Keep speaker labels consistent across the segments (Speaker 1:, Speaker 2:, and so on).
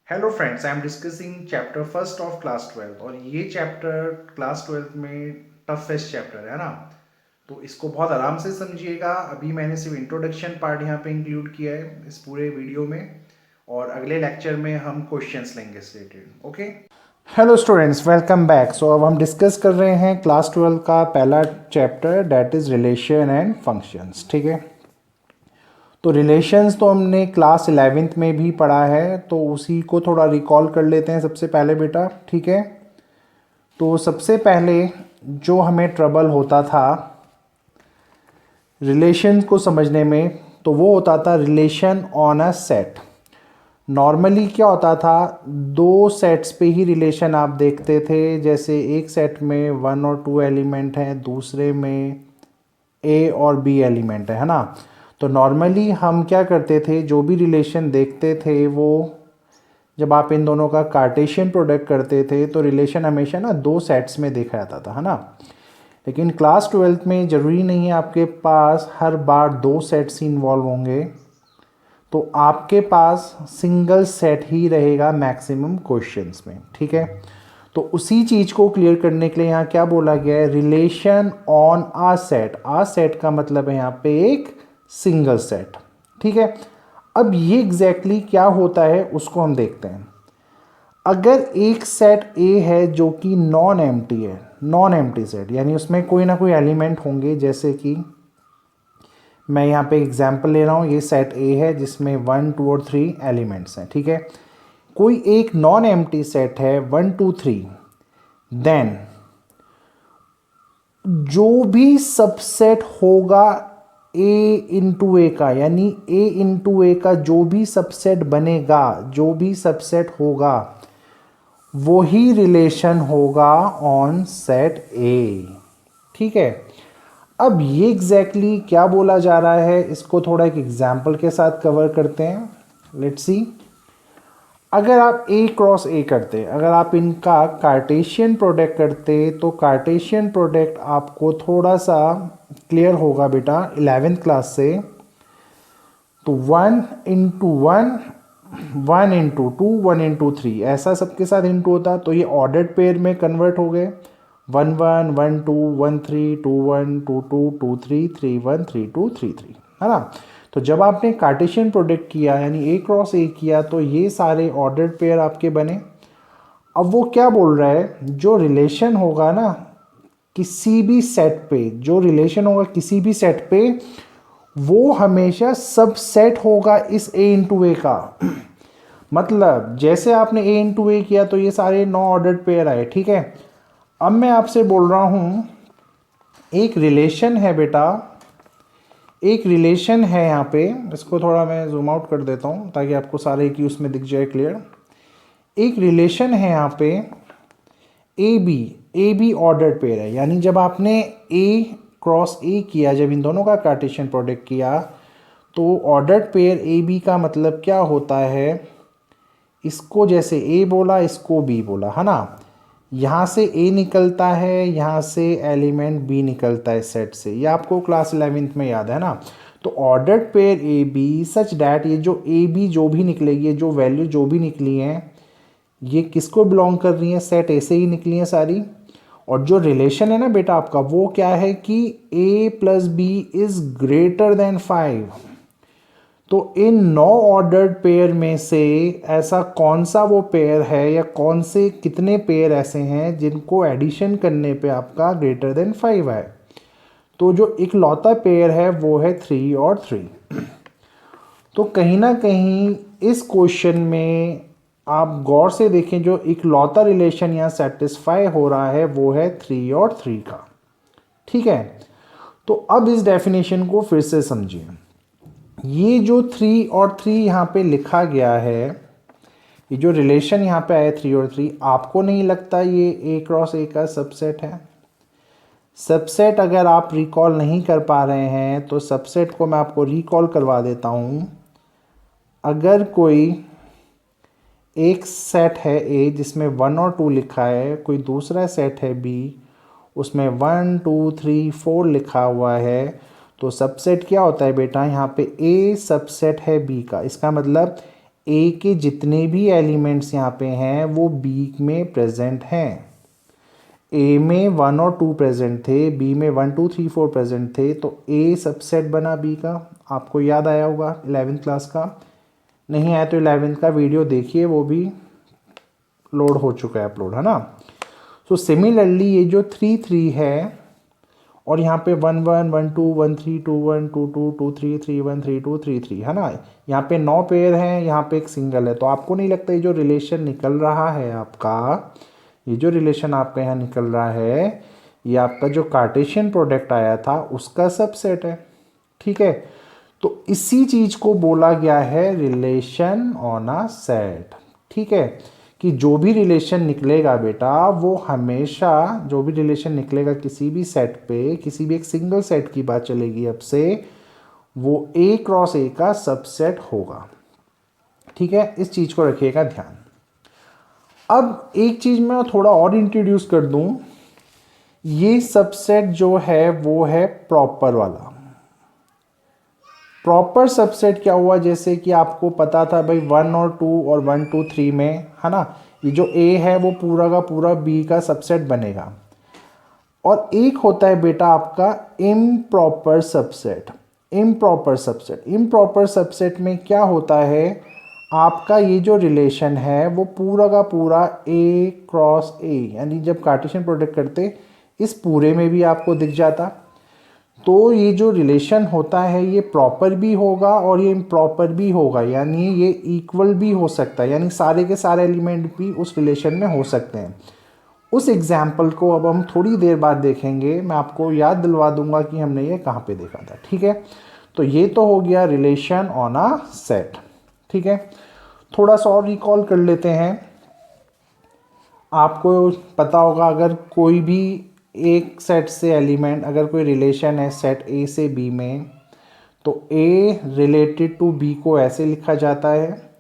Speaker 1: Hello friends, I am discussing chapter first of class 12 और ये chapter class 12 में toughest chapter है ना। तो इसको बहुत आराम से समझिएगा। अभी मैंने सिर्फ इंट्रोडक्शन पार्ट यहाँ पे इंक्लूड किया है इस पूरे वीडियो में, और अगले लेक्चर में हम क्वेश्चंस लेंगे related. Okay, hello students, welcome back. So अब हम डिस्कस कर रहे हैं क्लास 12 का पहला chapter, that is relation and functions. ठीक है, तो रिलेशंस तो हमने क्लास 11th में भी पढ़ा है, तो उसी को थोड़ा रिकॉल कर लेते हैं सबसे पहले बेटा। ठीक है, तो सबसे पहले जो हमें ट्रबल होता था रिलेशंस को समझने में, तो वो होता था relation on a set. Normally क्या होता था, दो सेट्स पे ही रिलेशन आप देखते थे। जैसे एक सेट में 1 और 2 एलिमेंट हैं, दूसरे में ए और बी एलिमेंट है ना। तो नॉर्मली हम क्या करते थे, जो भी रिलेशन देखते थे वो जब आप इन दोनों का कार्टेशियन प्रोडक्ट करते थे तो रिलेशन हमेशा ना दो सेट्स में देखा जाता था, है ना। लेकिन क्लास 12th में ज़रूरी नहीं है आपके पास हर बार दो सेट्स ही इन्वॉल्व होंगे, तो आपके पास सिंगल सेट ही रहेगा मैक्सिमम क्वेश्चंस में। ठीक है, तो उसी चीज़ को क्लियर करने के लिए यहाँ क्या बोला गया है, relation on a set. A set का मतलब है यहाँ पे एक सिंगल सेट। ठीक है, अब ये एग्जैक्टली क्या होता है उसको हम देखते हैं। अगर एक सेट ए है जो कि नॉन एम्प्टी है, नॉन एम्प्टी सेट यानी उसमें कोई ना कोई एलिमेंट होंगे, जैसे कि मैं यहाँ पे एग्जांपल ले रहा हूँ, ये सेट ए है जिसमें 1 2 और 3 एलिमेंट्स हैं। ठीक है, कोई एक नॉन एम्प्टी सेट है 1 2 3, देन जो भी सबसेट होगा ए इंटू ए का, यानी ए इंटू ए का जो भी सबसेट बनेगा, जो भी सबसेट होगा वही रिलेशन होगा ऑन सेट ए। ठीक है, अब ये एग्जैक्टली क्या बोला जा रहा है इसको थोड़ा एक एग्जाम्पल के साथ कवर करते हैं। लेट्स सी, अगर आप ए क्रॉस ए करते, अगर आप इनका कार्टेशियन प्रोडक्ट करते, तो कार्टेशियन प्रोडक्ट आपको थोड़ा सा क्लियर होगा बेटा 11th क्लास से। तो 1 इंटू 1, 1 इंटू 2, 1 इंटू 3, ऐसा सबके साथ इंटू होता, तो ये ऑर्डर्ड पेयर में कन्वर्ट हो गए। 1 1 1 2 1 3 2 1 2 2 2 3 3 1 3 2 3 3, है ना। तो जब आपने कार्टेशियन प्रोडक्ट किया यानी ए क्रॉस ए किया, तो ये सारे ऑर्डर्ड पेयर आपके बने। अब वो क्या बोल रहा है, जो रिलेशन होगा ना किसी भी सेट पे, जो रिलेशन होगा किसी भी सेट पे, वो हमेशा सबसेट होगा इस ए इंटू ए का। मतलब जैसे आपने ए इंटू ए किया तो ये सारे नौ ऑर्डर्ड पेयर आए। ठीक है, अब मैं आपसे बोल रहा हूं एक रिलेशन है बेटा, एक रिलेशन है यहाँ पे, इसको थोड़ा मैं जूम आउट कर देता हूँ ताकि आपको सारे एक ही उसमें दिख जाए क्लियर। एक रिलेशन है यहाँ पे ए बी ऑर्डर्ड पेयर है, यानी जब आपने ए क्रॉस ए किया, जब इन दोनों का कार्टेशियन प्रोडक्ट किया, तो ऑर्डर्ड पेयर ए बी का मतलब क्या होता है, इसको जैसे ए बोला इसको बी बोला, है ना। यहाँ से ए निकलता है, यहाँ से एलिमेंट बी निकलता है सेट से, ये आपको क्लास 11th में याद है ना। तो ordered pair a b such that ये जो ए बी जो भी निकलेगी, ये जो वैल्यू जो भी निकली हैं, ये किसको बिलोंग कर रही है, सेट ए से ही निकली हैं सारी। और जो रिलेशन है ना बेटा आपका, वो क्या है कि A plus B is greater than 5। तो इन 9 ऑर्डर्ड पेयर में से ऐसा कौन सा वो पेयर है, या कौन से कितने पेयर ऐसे हैं जिनको एडिशन करने पे आपका ग्रेटर देन 5 है। तो जो इकलौता पेयर है वो है 3 और 3। तो कहीं ना कहीं इस क्वेश्चन में आप गौर से देखें, जो इकलौता रिलेशन यहाँ सेटिस्फाई हो रहा है वो है 3 और 3 का। ठीक है, तो अब इस डेफिनेशन को फिर से समझिए। ये जो 3 और 3 यहाँ पे लिखा गया है, ये जो रिलेशन यहाँ पे आया 3 और 3, आपको नहीं लगता ये ए क्रॉस ए का सबसेट है? सबसेट अगर आप रिकॉल नहीं कर पा रहे हैं तो सबसेट को मैं आपको रिकॉल करवा देता हूँ। अगर कोई एक सेट है ए जिसमें 1 और 2 लिखा है, कोई दूसरा सेट है बी उसमें 1 2 3 4 लिखा हुआ है, तो सबसेट क्या होता है बेटा, यहाँ पे ए सबसेट है बी का। इसका मतलब ए के जितने भी एलिमेंट्स यहाँ पे हैं वो बी में प्रेजेंट हैं। ए में 1 और 2 प्रेजेंट थे, बी में 1 2 3 4 प्रेजेंट थे, तो ए सबसेट बना बी का। आपको याद आया होगा 11th क्लास का, नहीं आया तो 11th का वीडियो देखिए, वो भी लोड हो चुका है, अपलोड है ना। सो सिमिलरली ये जो 3 3 है और यहाँ पे 1 1 1 2 1 3 2 1 2 2 2 3 3 1 3 2 3 3 है ना। यहाँ पे 9 पेयर हैं, यहाँ पे एक सिंगल है। तो आपको नहीं लगता ये जो रिलेशन निकल रहा है आपका, ये जो रिलेशन आपका यहाँ निकल रहा है, ये आपका जो कार्टेशियन प्रोडक्ट आया था उसका सबसेट है। ठीक है, तो इसी चीज को बोला गया है रिलेशन ऑन अ सेट। ठीक है, कि जो भी रिलेशन निकलेगा बेटा, वो हमेशा जो भी रिलेशन निकलेगा किसी भी सेट पे, किसी भी एक सिंगल सेट की बात चलेगी अब से, वो ए क्रॉस ए का सबसेट होगा। ठीक है, इस चीज को रखिएगा ध्यान। अब एक चीज मैं थोड़ा और इंट्रोड्यूस कर दूं, ये सबसेट जो है वो है प्रॉपर वाला। प्रॉपर सबसेट क्या हुआ, जैसे कि आपको पता था भाई 1 और 2 और 1 2 3 में, है ना, ये जो ए है वो पूरा का पूरा बी का सबसेट बनेगा। और एक होता है बेटा आपका improper subset. Improper subset, improper subset में क्या होता है, आपका ये जो रिलेशन है वो पूरा का पूरा ए क्रॉस ए, यानी जब कार्टेशियन प्रोडक्ट करते इस पूरे में भी आपको दिख जाता। तो ये जो रिलेशन होता है ये प्रॉपर भी होगा और ये इम्प्रॉपर भी होगा, यानी ये इक्वल भी हो सकता है, यानी सारे के सारे एलिमेंट भी उस रिलेशन में हो सकते हैं। उस एग्जाम्पल को अब हम थोड़ी देर बाद देखेंगे, मैं आपको याद दिलवा दूंगा कि हमने ये कहाँ पे देखा था। ठीक है, तो ये तो हो गया रिलेशन ऑन अ सेट। ठीक है, थोड़ा सा और रिकॉल कर लेते हैं। आपको पता होगा अगर कोई भी एक सेट से एलिमेंट, अगर कोई रिलेशन है सेट ए से बी में, तो ए रिलेटेड टू बी को ऐसे लिखा जाता है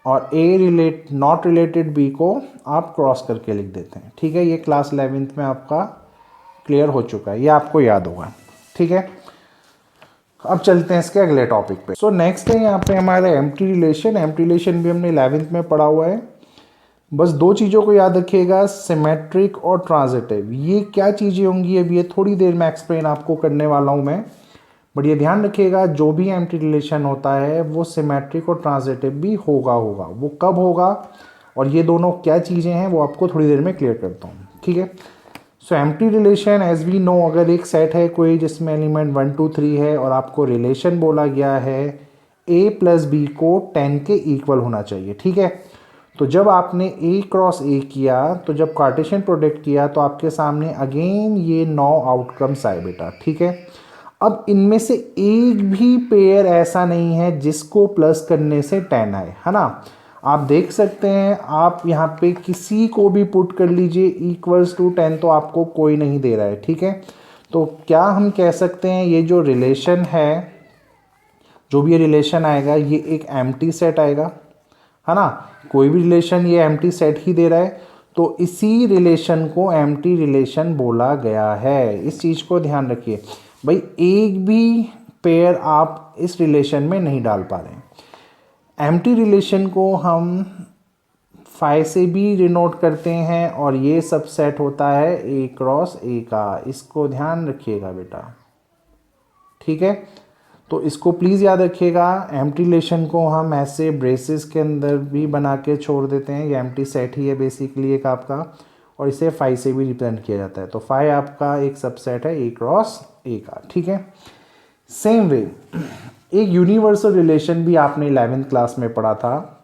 Speaker 1: और ए नॉट रिलेटेड बी को आप क्रॉस करके लिख देते हैं। ठीक है, ये क्लास 11th में आपका क्लियर हो चुका है, ये आपको याद होगा। ठीक है, अब चलते हैं इसके अगले टॉपिक पे। सो नेक्स्ट है यहाँ पे हमारा एम्प्टी रिलेशन। एम्प्टी रिलेशन भी हमने 11th में पढ़ा हुआ है। बस दो चीज़ों को याद रखिएगा, सिमेट्रिक और ट्रांजिटिव। ये क्या चीज़ें होंगी अभी ये थोड़ी देर में एक्सप्लेन आपको करने वाला हूँ मैं, बट ये ध्यान रखिएगा जो भी एम्प्टी रिलेशन होता है वो सिमेट्रिक और ट्रांजिटिव भी होगा। वो कब होगा और ये दोनों क्या चीज़ें हैं वो आपको थोड़ी देर में क्लियर करता हूँ। ठीक है, so empty relation as we know, अगर एक सेट है कोई जिसमें एलिमेंट 1 2 3 है और आपको रिलेशन बोला गया है a प्लस बी को 10 के इक्वल होना चाहिए। ठीक है, तो जब आपने ए क्रॉस ए किया, तो जब कार्टेशियन प्रोडक्ट किया तो आपके सामने अगेन ये 9 आउटकम्स आए बेटा। ठीक है, अब इनमें से एक भी पेयर ऐसा नहीं है जिसको प्लस करने से 10 आए, है ना। आप देख सकते हैं, आप यहाँ पे किसी को भी पुट कर लीजिए इक्वल्स टू 10 तो आपको कोई नहीं दे रहा है। ठीक है, तो क्या हम कह सकते हैं ये जो रिलेशन है, जो भी ये रिलेशन आएगा ये एक एम्प्टी सेट आएगा, है ना। कोई भी रिलेशन ये एम्प्टी सेट ही दे रहा है, तो इसी रिलेशन को एम्प्टी रिलेशन बोला गया है। इस चीज़ को ध्यान रखिए भाई, एक भी पेयर आप इस रिलेशन में नहीं डाल पा रहे हैं। एम्प्टी रिलेशन को हम फाई से भी डिनोट करते हैं और ये सबसेट होता है ए क्रॉस ए का, इसको ध्यान रखिएगा बेटा। ठीक है, तो इसको प्लीज़ याद रखिएगा। एम्प्टी रिलेशन को हम ऐसे ब्रेसेस के अंदर भी बना के छोड़ देते हैं, ये एम्प्टी सेट ही है बेसिकली एक आपका, और इसे फाई से भी रिप्रेजेंट किया जाता है। तो फाई आपका एक सबसेट है ए क्रॉस ए का। ठीक है, सेम वे एक यूनिवर्सल रिलेशन भी आपने 11th क्लास में पढ़ा था,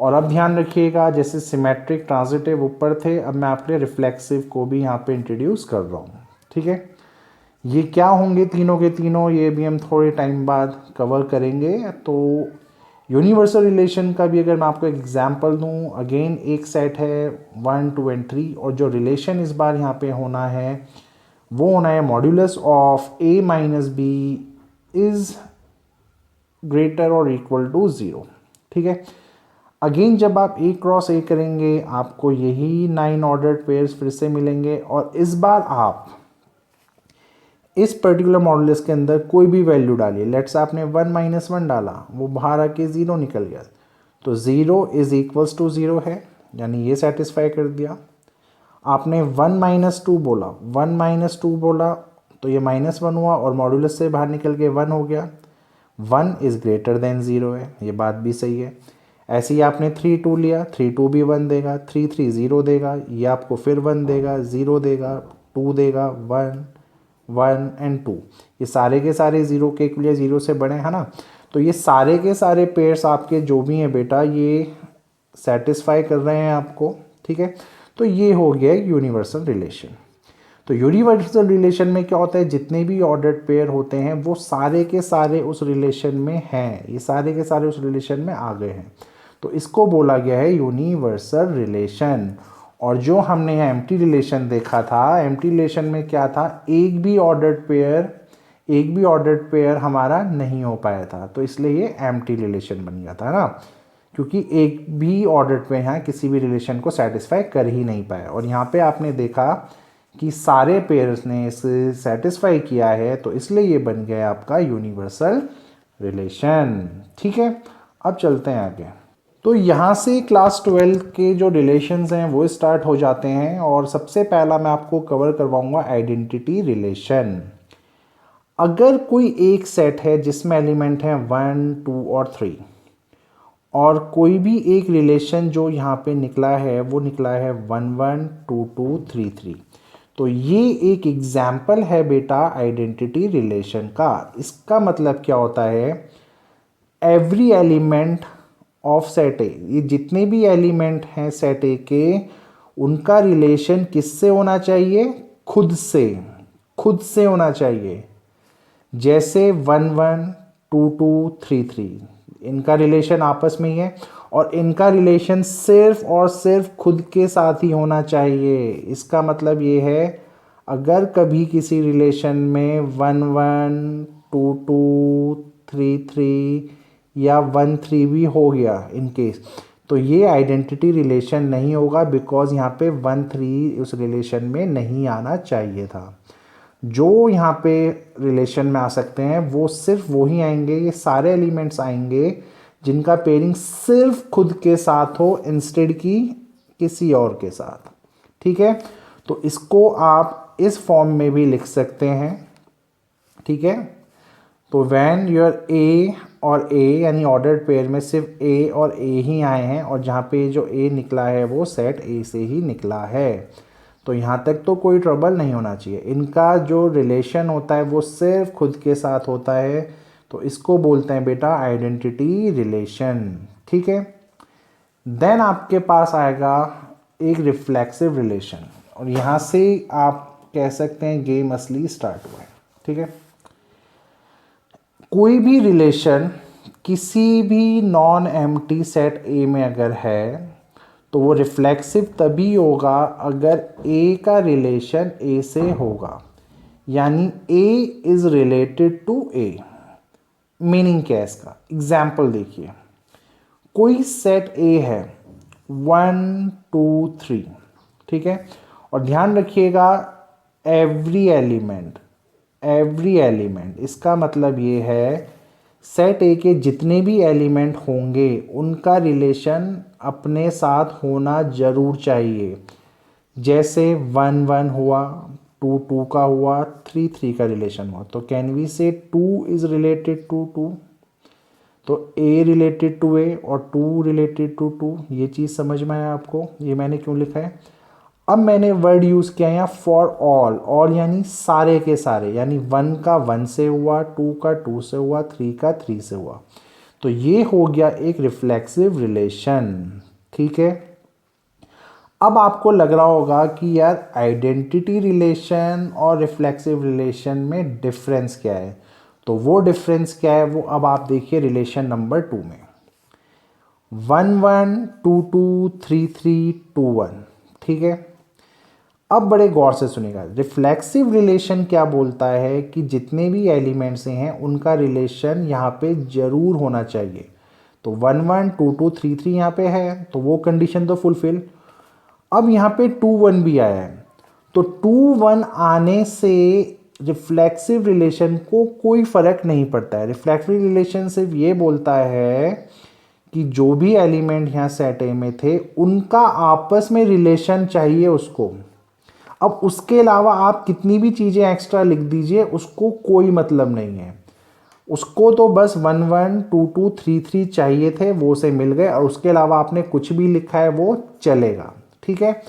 Speaker 1: और अब ध्यान रखिएगा जैसे सिमेट्रिक ट्रांजिटिव ऊपर थे, अब मैं आपके रिफ्लेक्सिव को भी यहाँ पे इंट्रोड्यूस कर रहा हूँ। ठीक है, ये क्या होंगे तीनों के तीनों, ये भी हम थोड़े टाइम बाद कवर करेंगे। तो यूनिवर्सल रिलेशन का भी अगर मैं आपको एक एग्जांपल दूं, अगेन एक सेट है 1 2 एंड 3, और जो रिलेशन इस बार यहाँ पे होना है वो होना है modulus of a minus B is greater और इक्वल टू 0। ठीक है, अगेन जब आप a क्रॉस a करेंगे आपको यही 9 ऑर्डर्ड पेयर्स फिर से मिलेंगे, और इस बार आप इस पर्टिकुलर मॉडुलस के अंदर कोई भी वैल्यू डालिए। लेट्स आपने 1 - 1 डाला, वो बाहर आके 0 निकल गया, तो 0 इज इक्वल्स टू 0 है, यानी ये सेटिस्फाई कर दिया। आपने 1 माइनस टू बोला, 1 माइनस टू बोला तो ये -1 हुआ और मॉड्यूलस से बाहर निकल के 1 हो गया। 1 इज़ ग्रेटर देन 0 है, ये बात भी सही है। ऐसे ही आपने 3 2 लिया, 3 2 भी 1 देगा, 3 3 0 देगा, ये आपको फिर 1 देगा, 0 देगा, 2 देगा, 1 1 एंड 2। ये सारे के सारे 0 के लिए 0 से बड़े हैं ना, तो ये सारे के सारे पेयर्स आपके जो भी हैं बेटा ये सेटिस्फाई कर रहे हैं आपको, ठीक है। तो ये हो गया यूनिवर्सल रिलेशन। तो यूनिवर्सल रिलेशन में क्या होता है, जितने भी ऑर्डर्ड पेयर होते हैं वो सारे के सारे उस रिलेशन में हैं, ये सारे के सारे उस रिलेशन में आ गए हैं, तो इसको बोला गया है यूनिवर्सल रिलेशन। और जो हमने यहाँ एम्प्टी रिलेशन देखा था, एम्प्टी रिलेशन में क्या था, एक भी ऑर्डर्ड पेयर हमारा नहीं हो पाया था, तो इसलिए ये एम्प्टी रिलेशन बन गया था ना, क्योंकि एक भी ऑर्डर्ड पेयर यहाँ किसी भी रिलेशन को सेटिस्फाई कर ही नहीं पाया। और यहाँ पे आपने देखा कि सारे पेयर्स ने इसे सेटिस्फाई किया है, तो इसलिए ये बन गया आपका यूनिवर्सल रिलेशन, ठीक है। अब चलते हैं आगे। तो यहाँ से क्लास 12 के जो रिलेशंस हैं वो स्टार्ट हो जाते हैं, और सबसे पहला मैं आपको कवर करवाऊंगा आइडेंटिटी रिलेशन। अगर कोई एक सेट है जिसमें एलिमेंट हैं 1 2 और 3, और कोई भी एक रिलेशन जो यहाँ पे निकला है वो निकला है 1 1 2 2 3 3, तो ये एक एग्जाम्पल है बेटा आइडेंटिटी रिलेशन का। इसका मतलब क्या होता है, एवरी एलिमेंट ऑफ सेट ए, ये जितने भी एलिमेंट हैं सेट ए के, उनका रिलेशन किससे होना चाहिए, खुद से होना चाहिए। जैसे 1 1 2 2 3 3, इनका रिलेशन आपस में ही है, और इनका रिलेशन सिर्फ और सिर्फ खुद के साथ ही होना चाहिए। इसका मतलब ये है, अगर कभी किसी रिलेशन में 1 1 2 2 3 3 या 1 3 भी हो गया इन केस, तो ये आइडेंटिटी रिलेशन नहीं होगा, बिकॉज यहाँ पे 1 3 उस रिलेशन में नहीं आना चाहिए था। जो यहाँ पे रिलेशन में आ सकते हैं वो सिर्फ वही आएंगे, ये सारे एलिमेंट्स आएंगे जिनका पेयरिंग सिर्फ खुद के साथ हो इंस्टेड की किसी और के साथ, ठीक है। तो इसको आप इस फॉर्म में भी लिख सकते हैं, ठीक है। तो व्हेन योर ए और ए यानी ऑर्डर्ड पेयर में सिर्फ ए और ए ही आए हैं, और जहाँ पे जो ए निकला है वो सेट ए से ही निकला है, तो यहाँ तक तो कोई ट्रबल नहीं होना चाहिए। इनका जो रिलेशन होता है वो सिर्फ खुद के साथ होता है, तो इसको बोलते हैं बेटा आइडेंटिटी रिलेशन, ठीक है। देन आपके पास आएगा एक रिफ्लेक्सिव रिलेशन, और यहाँ से आप कह सकते हैं गेम असली स्टार्ट हुआ है, ठीक है। कोई भी रिलेशन किसी भी नॉन एम्प्टी सेट ए में अगर है तो वो रिफ्लेक्सिव तभी होगा अगर ए का रिलेशन ए से होगा, यानी A is related to A. Meaning क्या है इसका, एग्जाम्पल देखिए, कोई सेट ए है 1 2 3, ठीक है, और ध्यान रखिएगा एवरी एलिमेंट, इसका मतलब ये है सेट ए के जितने भी एलिमेंट होंगे उनका रिलेशन अपने साथ होना जरूर चाहिए। जैसे 1 1 हुआ, 2 2 का हुआ, 3 3 का रिलेशन हुआ, तो कैन वी से 2 इज रिलेटेड टू 2, तो A रिलेटेड टू A और 2 रिलेटेड टू 2, ये चीज़ समझ में आया आपको, ये मैंने क्यों लिखा है। अब मैंने वर्ड यूज़ किया है यहाँ फॉर ऑल यानी सारे के सारे, यानी 1 का 1 से हुआ, 2 का 2 से हुआ, 3 का 3 से हुआ, तो ये हो गया एक रिफ्लेक्सिव रिलेशन, ठीक है। अब आपको लग रहा होगा कि यार आइडेंटिटी रिलेशन और रिफ्लेक्सिव रिलेशन में डिफरेंस क्या है, तो वो डिफरेंस क्या है वो अब आप देखिए रिलेशन नंबर 2 में 1 1 2 2 3 3 2 1, ठीक है। अब बड़े गौर से सुनिएगा, रिफ्लेक्सिव रिलेशन क्या बोलता है कि जितने भी एलिमेंट्स हैं उनका रिलेशन यहाँ पे जरूर होना चाहिए। तो 1 1 2 2 3 3 यहाँ पे है, तो वो कंडीशन तो फुलफिल। अब यहाँ पे 2 1 भी आया है, तो 2 1 आने से रिफ्लेक्सिव रिलेशन को कोई फर्क नहीं पड़ता है। रिफ्लेक्सिव रिलेशन सिर्फ ये बोलता है कि जो भी एलिमेंट यहाँ सेट ए में थे उनका आपस में रिलेशन चाहिए उसको। अब उसके अलावा आप कितनी भी चीज़ें एक्स्ट्रा लिख दीजिए, उसको कोई मतलब नहीं है। उसको तो बस 1 1 2 2 3 3 चाहिए थे, वो से मिल गए, और उसके अलावा आपने कुछ भी लिखा है वो चलेगा, ठीक है।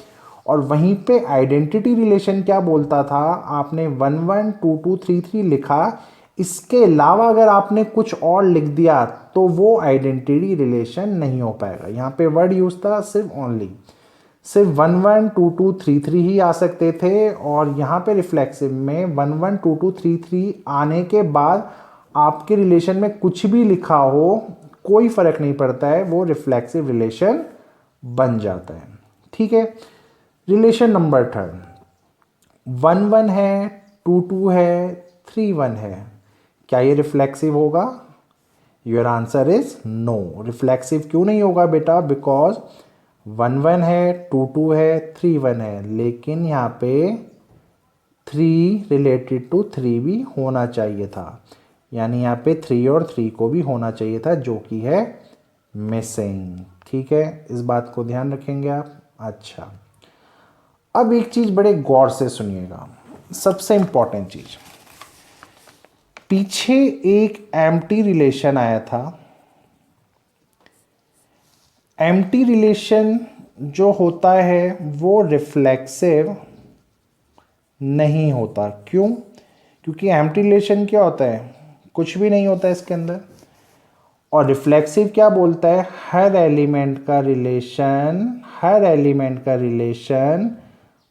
Speaker 1: और वहीं पे आइडेंटिटी रिलेशन क्या बोलता था, आपने 1 1 2 2 3 3 लिखा, इसके अलावा अगर आपने कुछ और लिख दिया तो वो आइडेंटिटी रिलेशन नहीं हो पाएगा। यहाँ पे वर्ड यूज था सिर्फ ओनली, सिर्फ 1 1 2 2 3 3 ही आ सकते थे, और यहाँ पे रिफ्लेक्सिव में 1 1 2 2 3 3 आने के बाद आपके रिलेशन में कुछ भी लिखा हो कोई फर्क नहीं पड़ता है, वो रिफ्लेक्सिव रिलेशन बन जाता है, ठीक है। रिलेशन नंबर 3, 1 1 है, 2 2 है, 3 1 है, क्या ये रिफ्लेक्सिव होगा? Your answer is no. Reflexive क्यों नहीं होगा बेटा? बिकॉज 1 1 है, 2 2 है, 3 1 है, लेकिन यहाँ पे 3 रिलेटेड टू 3 भी होना चाहिए था, यानी यहाँ पे 3 और 3 को भी होना चाहिए था, जो कि है मिसिंग, ठीक है। इस बात को ध्यान रखेंगे आप। अच्छा, अब एक चीज़ बड़े गौर से सुनिएगा, सबसे इंपॉर्टेंट चीज़, पीछे एक एम्प्टी रिलेशन आया था। एम्प्टी रिलेशन जो होता है वो रिफ्लेक्सिव नहीं होता। क्यों? क्योंकि एम्प्टी रिलेशन क्या होता है, कुछ भी नहीं होता है इसके अंदर। और रिफ्लेक्सिव क्या बोलता है, हर एलिमेंट का रिलेशन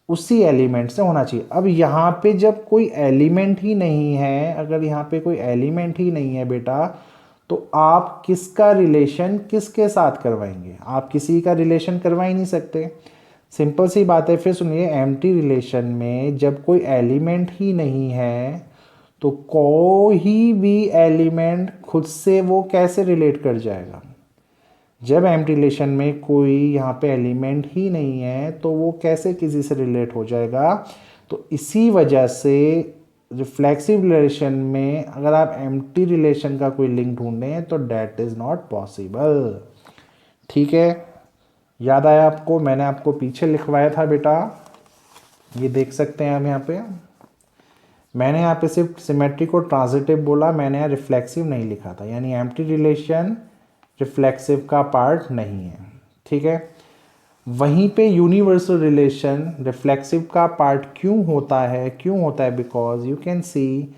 Speaker 1: उसी एलिमेंट से होना चाहिए। अब यहाँ पे जब कोई एलिमेंट ही नहीं है, अगर यहाँ पे कोई एलिमेंट ही नहीं है बेटा, तो आप किसका रिलेशन किसके साथ करवाएंगे? आप किसी का रिलेशन करवा ही नहीं सकते, सिंपल सी बात है। फिर सुनिए, एम्प्टी रिलेशन में जब कोई एलिमेंट ही नहीं है तो कोई भी एलिमेंट खुद से वो कैसे रिलेट कर जाएगा? जब एम्प्टी रिलेशन में कोई यहाँ पे एलिमेंट ही नहीं है तो वो कैसे किसी से रिलेट हो जाएगा? तो इसी वजह से रिफ्लेक्सिव रिलेशन में अगर आप एम्प्टी रिलेशन का कोई लिंक ढूंढें तो डैट इज़ नॉट पॉसिबल, ठीक है। याद आया आपको? मैंने आपको पीछे लिखवाया था बेटा, ये देख सकते हैं हम यहाँ पे। मैंने यहाँ पे सिर्फ सिमेट्रिक और ट्रांजिटिव बोला, मैंने यहाँ रिफ्लेक्सिव नहीं लिखा था, यानी एम्प्टी रिलेशन रिफ्लेक्सिव का पार्ट नहीं है, ठीक है। वहीं पे यूनिवर्सल रिलेशन रिफ्लेक्सिव का पार्ट क्यों होता है? बिकॉज यू कैन सी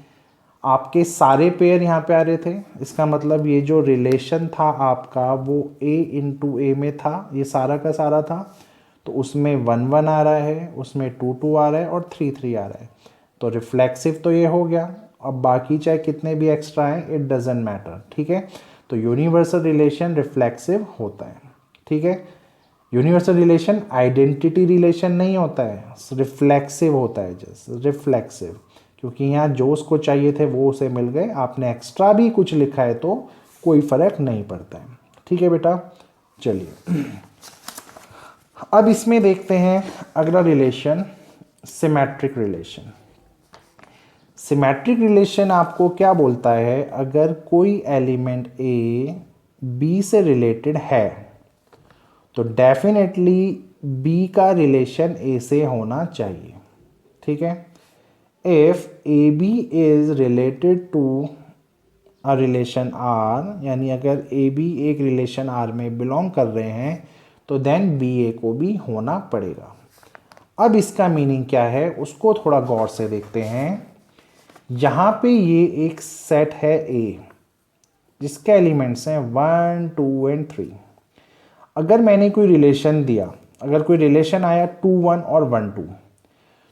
Speaker 1: आपके सारे पेयर यहाँ पे आ रहे थे, इसका मतलब ये जो रिलेशन था आपका वो a इंटू ए में था, ये सारा का सारा था, तो उसमें 1 1 आ रहा है, उसमें 2 2 आ रहा है और 3 3 आ रहा है, तो रिफ्लेक्सिव तो ये हो गया। अब बाकी चाहे कितने भी एक्स्ट्रा हैं, इट डजेंट मैटर, ठीक है। तो यूनिवर्सल रिलेशन रिफ्लेक्सिव होता है, ठीक है। यूनिवर्सल रिलेशन आइडेंटिटी रिलेशन नहीं होता है, रिफ्लेक्सिव होता है, जस्ट रिफ्लेक्सिव, क्योंकि यहाँ जो उसको चाहिए थे वो उसे मिल गए, आपने एक्स्ट्रा भी कुछ लिखा है तो कोई फर्क नहीं पड़ता है, ठीक है बेटा। चलिए अब इसमें देखते हैं अगला relation, symmetric relation. Symmetric relation आपको क्या बोलता है, अगर कोई एलिमेंट ए बी से रिलेटेड है तो डेफिनेटली बी का रिलेशन ए से होना चाहिए, ठीक है। If A B is related to a relation R, यानी अगर ए बी एक रिलेशन आर में बिलोंग कर रहे हैं तो देन बी ए को भी होना पड़ेगा। अब इसका मीनिंग क्या है उसको थोड़ा गौर से देखते हैं। यहाँ पे ये एक सेट है ए जिसके एलिमेंट्स हैं 1 2 एंड 3। अगर मैंने कोई रिलेशन दिया, अगर कोई रिलेशन आया 2 1 और 1 2,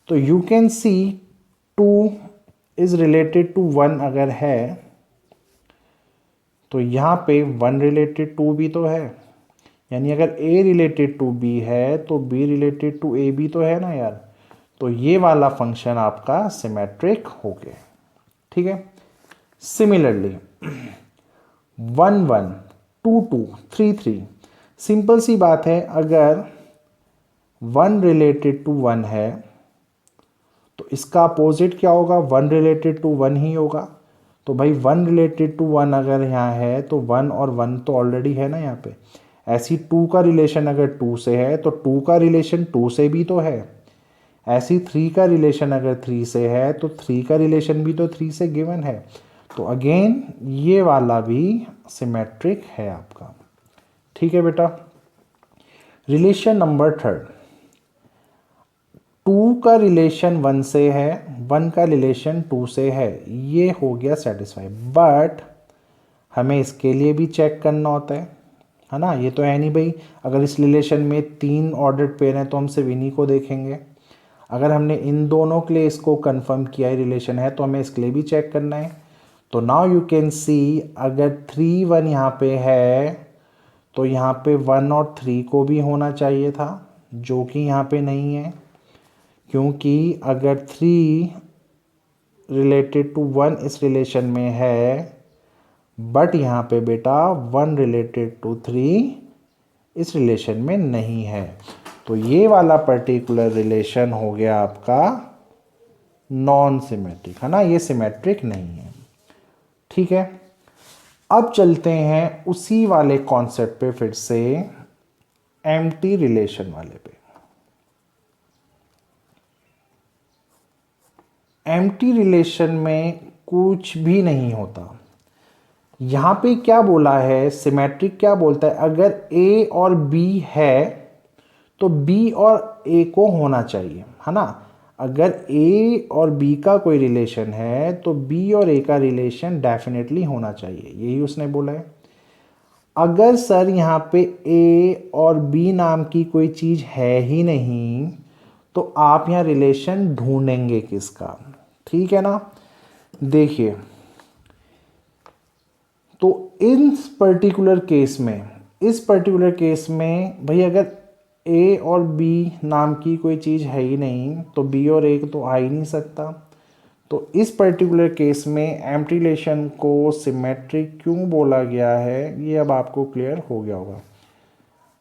Speaker 1: तो you can see 2 is related to 1 अगर है तो यहाँ पे 1 रिलेटेड टू भी तो है, यानी अगर A रिलेटेड टू B है तो B रिलेटेड टू ए भी तो है ना यार। तो ये वाला फंक्शन आपका सिमेट्रिक हो गया, ठीक है। सिमिलरली 1 1 2 2 3 3, सिंपल सी बात है, अगर 1 रिलेटेड टू 1 है तो इसका अपोजिट क्या होगा, 1 रिलेटेड टू 1 ही होगा। तो भाई 1 रिलेटेड टू 1 अगर यहाँ है तो 1 और 1 तो ऑलरेडी है ना यहाँ पे। ऐसी 2 का रिलेशन अगर 2 से है तो 2 का रिलेशन 2 से भी तो है। ऐसी 3 का रिलेशन अगर 3 से है तो 3 का रिलेशन भी तो 3 से गिवन है। तो अगेन ये वाला भी सिमेट्रिक है आपका। ठीक है बेटा। रिलेशन नंबर 3, 2 का रिलेशन 1 से है, 1 का रिलेशन 2 से है, ये हो गया सेटिस्फाई। बट हमें इसके लिए भी चेक करना होता है ना। ये तो है नहीं भाई अगर इस रिलेशन में 3 ऑर्डर्ड पेयर हैं तो हम सिर्फ इन्हीं को देखेंगे। अगर हमने इन दोनों के लिए इसको कंफर्म किया है रिलेशन है तो हमें इसके लिए भी चेक करना है। तो नाउ यू कैन सी अगर 3 1 यहाँ पे है तो यहाँ पे 1 और 3 को भी होना चाहिए था, जो कि यहाँ पे नहीं है। क्योंकि अगर 3 रिलेटेड टू 1 इस रिलेशन में है बट यहाँ पे बेटा 1 रिलेटेड टू 3 इस रिलेशन में नहीं है, तो ये वाला पर्टिकुलर रिलेशन हो गया आपका नॉन सिमेट्रिक, है ना, ये सिमेट्रिक नहीं है। ठीक है। अब चलते हैं उसी वाले कॉन्सेप्ट पे फिर से, एम्प्टी रिलेशन वाले पे। एम्प्टी रिलेशन में कुछ भी नहीं होता। यहाँ पे क्या बोला है, सिमेट्रिक क्या बोलता है, अगर ए और बी है तो बी और ए को होना चाहिए, है ना। अगर ए और बी का कोई रिलेशन है तो बी और ए का रिलेशन डेफिनेटली होना चाहिए, यही उसने बोला है। अगर सर यहाँ पे ए और बी नाम की कोई चीज़ है ही नहीं तो आप यहाँ रिलेशन ढूंढेंगे किसका। ठीक है ना। देखिए तो इस पर्टिकुलर केस में भाई अगर ए और बी नाम की कोई चीज़ है ही नहीं तो बी और ए तो आ ही नहीं सकता। तो इस पर्टिकुलर केस में एम्प्टी रिलेशन को सिमेट्रिक क्यों बोला गया है ये अब आपको क्लियर हो गया होगा।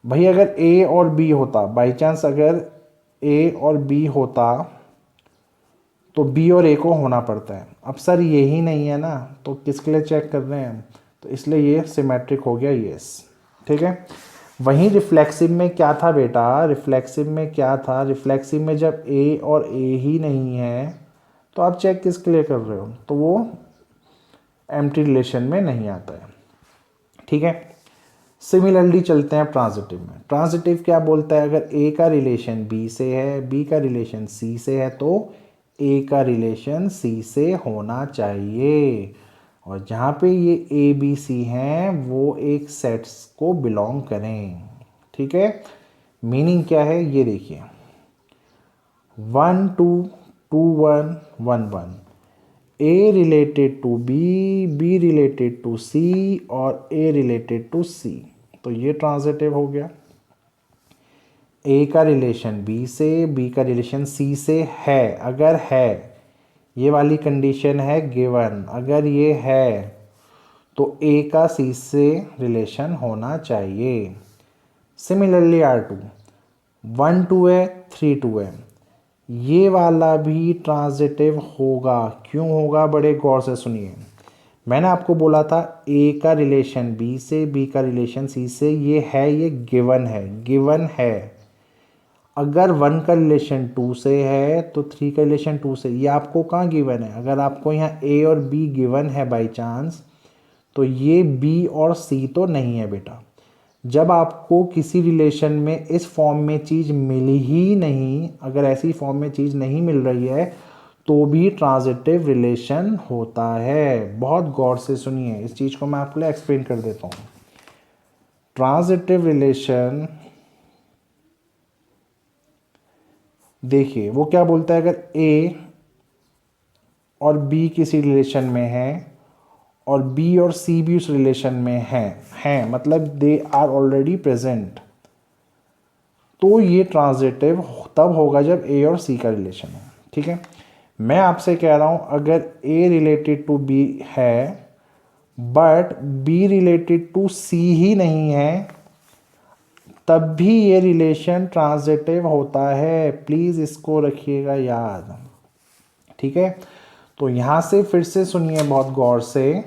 Speaker 1: भाई अगर ए और बी होता, बाई चांस अगर ए और बी होता तो बी और ए को होना पड़ता है। अब सर यही नहीं है ना, तो किसके लिए चेक कर रहे हैं हम, तो इसलिए ये सिमेट्रिक हो गया, यस। ठीक है। वहीं रिफ्लेक्सिव में क्या था बेटा, रिफ्लेक्सिव में जब ए और ए ही नहीं है तो आप चेक किसके लिए कर रहे हो, तो वो एम्प्टी रिलेशन में नहीं आता है। ठीक है। सिमिलरली चलते हैं ट्रांजिटिव में। ट्रांजिटिव क्या बोलता है, अगर ए का रिलेशन बी से है, बी का रिलेशन सी से है तो ए का रिलेशन सी से होना चाहिए। और जहाँ पे ये ए बी सी हैं वो एक सेट्स को बिलोंग करें। ठीक है। मीनिंग क्या है ये देखिए, 1 2 2 1 1 1, A related to B, B related to C और ए रिलेटेड टू सी, तो ये ट्रांजिटिव हो गया। ए का रिलेशन बी से, बी का रिलेशन सी से है, अगर है, ये वाली कंडीशन है गिवन, अगर ये है तो ए का सी से रिलेशन होना चाहिए। सिमिलरली R2 1 2 है 3 2 है, ये वाला भी ट्रांजिटिव होगा। क्यों होगा, बड़े गौर से सुनिए। मैंने आपको बोला था ए का रिलेशन बी से, बी का रिलेशन सी से, ये है, ये गिवन है। अगर 1 का रिलेशन 2 से है तो 3 का रिलेशन 2 से, ये आपको कहाँ गिवन है। अगर आपको यहाँ ए और बी गिवन है बाय चांस, तो ये बी और सी तो नहीं है बेटा। जब आपको किसी रिलेशन में इस फॉर्म में चीज़ मिली ही नहीं, अगर ऐसी फॉर्म में चीज़ नहीं मिल रही है तो भी ट्रांजिटिव रिलेशन होता है। बहुत गौर से सुनिए, इस चीज़ को मैं आपके लिए एक्सप्लेन कर देता हूँ। ट्रांजिटिव रिलेशन देखिए वो क्या बोलता है, अगर ए और बी किसी रिलेशन में है और बी और सी भी उस रिलेशन में हैं मतलब दे आर ऑलरेडी प्रेजेंट, तो ये ट्रांजिटिव तब होगा जब ए और सी का रिलेशन हो। ठीक है। मैं आपसे कह रहा हूँ अगर ए रिलेटेड टू बी है बट बी रिलेटेड टू सी ही नहीं है, तब भी ये रिलेशन ट्रांजिटिव होता है। प्लीज़ इसको रखिएगा याद। ठीक है। तो यहाँ से फिर से सुनिए बहुत गौर से,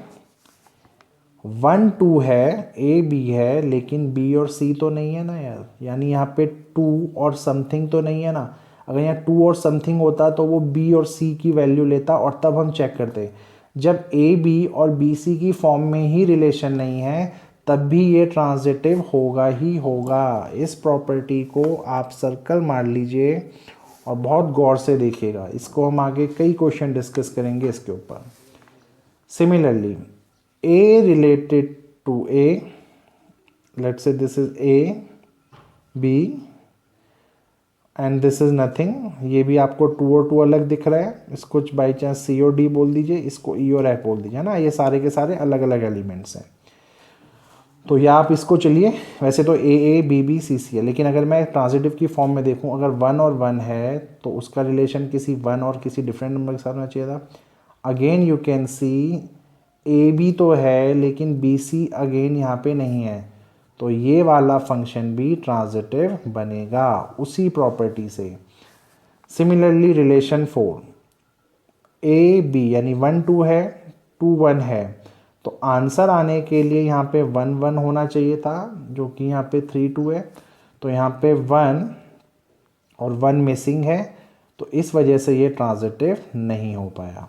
Speaker 1: 1 2 है, ए बी है, लेकिन बी और सी तो नहीं है ना यार, यानी यहाँ पे 2 और समथिंग तो नहीं है ना। अगर यहाँ 2 और समथिंग होता तो वो बी और सी की वैल्यू लेता और तब हम चेक करते। जब ए बी और बी सी की फॉर्म में ही रिलेशन नहीं है तब भी ये ट्रांजिटिव होगा ही होगा। इस प्रॉपर्टी को आप सर्कल मार लीजिए और बहुत गौर से देखिएगा, इसको हम आगे कई क्वेश्चन डिस्कस करेंगे इसके ऊपर। Similarly A related to A, let's say this is A, B and this is nothing। ये भी आपको 2 और 2 अलग दिख रहा है, इसको बाई चांस C और D बोल दीजिए, इसको E और F बोल दीजिए, है ना। ये सारे के सारे अलग अलग एलिमेंट्स हैं। तो या आप इसको चलिए, वैसे तो A B B C C है, लेकिन अगर मैं ट्रांजिटिव की फॉर्म में देखूं, अगर 1 और 1 है तो उसका रिलेशन किसी 1 और किसी डिफरेंट नंबर के साथ होना चाहिए था। Again you can see A B तो है लेकिन बी सी अगेन यहाँ पे नहीं है, तो ये वाला फंक्शन भी ट्रांजिटिव बनेगा उसी प्रॉपर्टी से। सिमिलरली रिलेशन 4, ए बी यानी 1 2 है, 2 1 है, तो आंसर आने के लिए यहाँ पे 1 1 होना चाहिए था, जो कि यहाँ पे 3 2 है, तो यहाँ पे 1 और 1 मिसिंग है, तो इस वजह से ये ट्रांजिटिव नहीं हो पाया।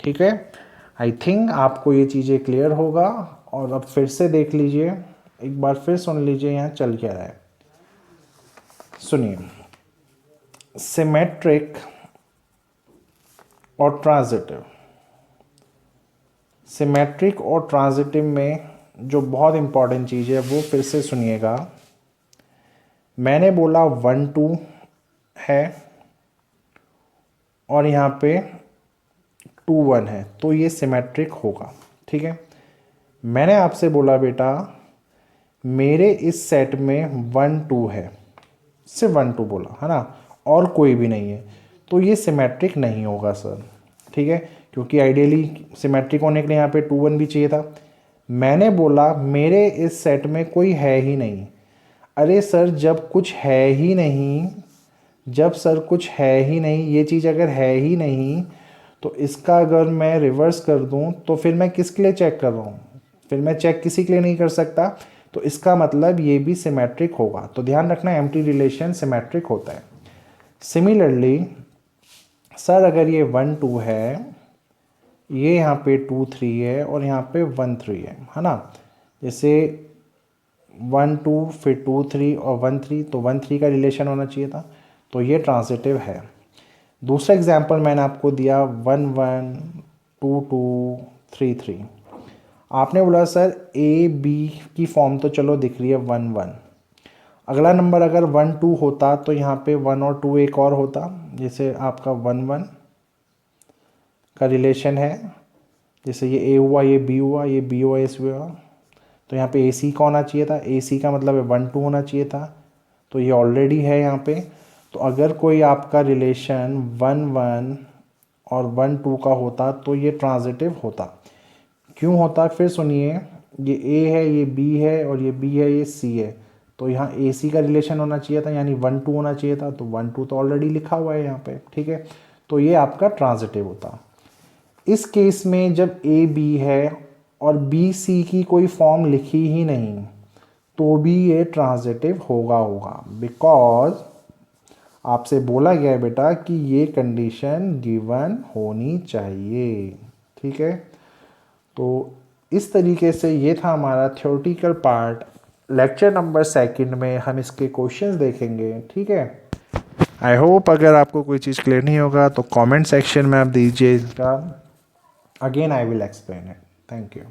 Speaker 1: ठीक है, आई थिंक आपको ये चीज़ें क्लियर होगा। और अब फिर से देख लीजिए, एक बार फिर सुन लीजिए यहाँ चल क्या रहा है। सुनिए, सिमेट्रिक और ट्रांजिटिव, सिमेट्रिक और ट्रांजिटिव में जो बहुत इंपॉर्टेंट चीज़ है वो फिर से सुनिएगा। मैंने बोला 1 2 है और यहाँ पे 2 1 है, तो ये सिमेट्रिक होगा। ठीक है, मैंने आपसे बोला बेटा मेरे इस सेट में 1 2 है, सिर्फ 1 2 बोला है ना, और कोई भी नहीं है, तो ये सिमेट्रिक नहीं होगा सर। ठीक है, क्योंकि आइडियली सिमेट्रिक होने के लिए यहाँ पे 2 1 भी चाहिए था। मैंने बोला मेरे इस सेट में कोई है ही नहीं। अरे सर जब कुछ है ही नहीं, जब सर कुछ है ही नहीं, ये चीज़ अगर है ही नहीं तो इसका अगर मैं रिवर्स कर दूं तो फिर मैं किसके लिए चेक कर रहा हूँ, फिर मैं चेक किसी के लिए नहीं कर सकता, तो इसका मतलब ये भी सिमेट्रिक होगा। तो ध्यान रखना एम्प्टी रिलेशन सिमेट्रिक होता है। सिमिलरली सर अगर ये 1 2 है, ये यहाँ पे 2 3 है और यहाँ पे 1 3 है ना, जैसे 1 2 फिर 2 3 और 1 3, तो 1 3 का रिलेशन होना चाहिए था, तो ये ट्रांजिटिव है। दूसरा एग्जाम्पल मैंने आपको दिया 1 1 2 2 3 3। आपने बोला सर ए बी की फॉर्म तो चलो दिख रही है 1 1, अगला नंबर अगर 1 2 होता तो यहाँ पे 1 और 2 एक और होता, जैसे आपका 1 1 का रिलेशन है, जैसे ये ए हुआ, ये बी हुआ, ये बी हुआ, ये सी हुआ, तो यहाँ पे ए सी का होना चाहिए था, ए सी का मतलब 1 2 होना चाहिए था, तो ये ऑलरेडी है यहाँ पे। तो अगर कोई आपका रिलेशन 1 1 और 1 2 का होता तो ये ट्रांजिटिव होता। क्यों होता फिर सुनिए, ये ए है, ये बी है और ये बी है, ये सी है, तो यहाँ ए सी का रिलेशन होना चाहिए था, यानी 1 2 होना चाहिए था, तो 1 2 तो ऑलरेडी लिखा हुआ है यहाँ पे। ठीक है, तो ये आपका ट्रांजिटिव होता। इस केस में जब ए बी है और बी सी की कोई फॉर्म लिखी ही नहीं तो भी ये ट्रांजिटिव होगा, बिकॉज आपसे बोला गया है बेटा कि ये कंडीशन गिवन होनी चाहिए। ठीक है, तो इस तरीके से ये था हमारा थ्योरेटिकल पार्ट। लेक्चर नंबर 2 में हम इसके क्वेश्चंस देखेंगे। ठीक है, आई होप अगर आपको कोई चीज़ क्लियर नहीं होगा तो कमेंट सेक्शन में आप दीजिएगा, again I will explain it. Thank you.